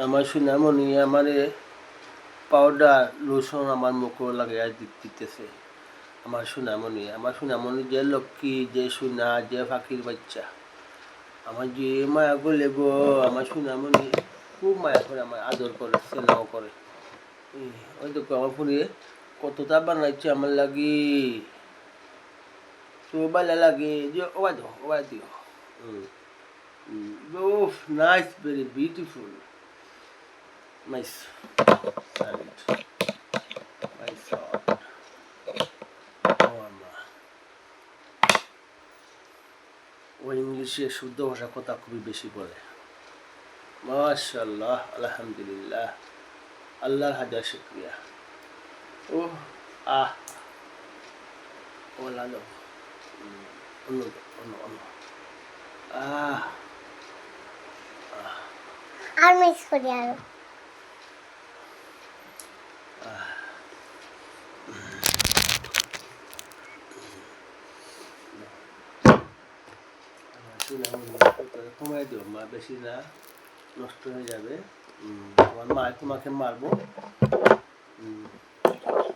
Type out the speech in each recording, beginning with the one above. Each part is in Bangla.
আমার সুনামনি আমারে পাউডার লোশন আমার মুখে লাগাইয়া দিতেছে। আমার সুনামনি যে লক্ষ্মী, যে সোনা, যে ফাঁকির বাচ্চা, আমার যে মায়া গলে গো। আমার সুনামনি খুব মায়া করে, আমার আদর করে, স্নেহ করে। ওই দেখো আমার ফুরিয়ে কতটা বানাইছে আমার লাগি, তো ভালো লাগে যে ওবা দিও। Nice, very beautiful. My son. My son. ও ইংলিশে শুদ্ধ ভাষা কথা খুবই বেশি বলে। মাশাআল্লাহ, আলহামদুলিল্লাহ, আল্লাহর হাজার শুকরিয়া। ও আহ ও লালো অন্য আহ আর মিক্স করি আরো। কমাই দিও মা, বেশি না, নষ্ট হয়ে যাবে। আমার মা তোমাকে মারবো।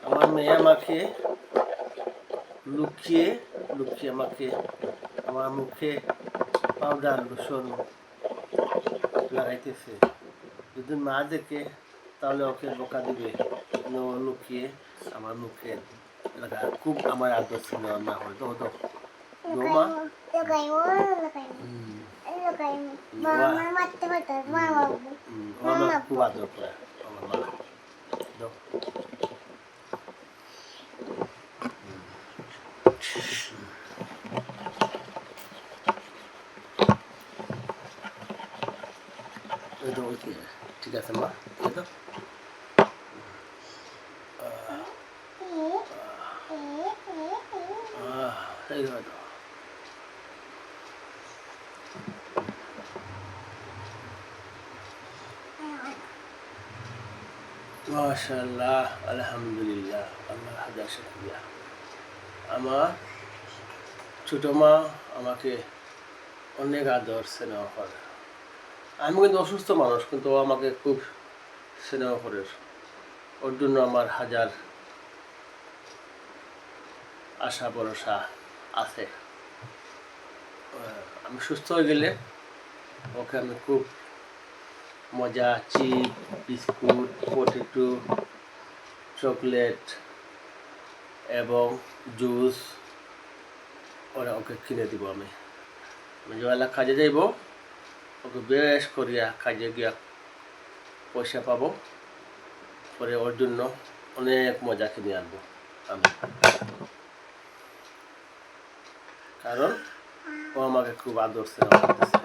আমার মেয়ে আমাকে লুকিয়ে লুকিয়ে আমাকে আমার মুখে পাউডার লোশন লাগাইতেছে। যদি মা দেখে তাহলে ওকে বোকা দিবে। লুকিয়ে আমার মুখে লাগা, খুব আমার আদর ছিল না হয় তো হতো মা। খুব আদর করে আমার মা। ঠিক আছে মা, মাশাআল্লাহ, আলহামদুলিল্লাহ, আল্লাহর হাজার শুকরিয়া। আমার ছোট মা আমাকে অনেক আদর স্নেহ করে। আমি কিন্তু অসুস্থ মানুষ, কিন্তু ও আমাকে খুব স্নেহ করে। ওর জন্য আমার হাজার আশা ভরসা আছে। আমি সুস্থ হয়ে গেলে ওকে আমি খুব মজা, চিপ, বিস্কুট, পটেটো, চকলেট এবং জুস ওকে কিনে দিব। আমি যেবেলা কাজে যাইব ওকে বেশ করিয়া কাজে গিয়া পয়সা পাবো, পরে ওর জন্য অনেক মজা কিনে আনবো আমি, কারণ ও আমাকে খুব আদর স্নেহ করতেছে।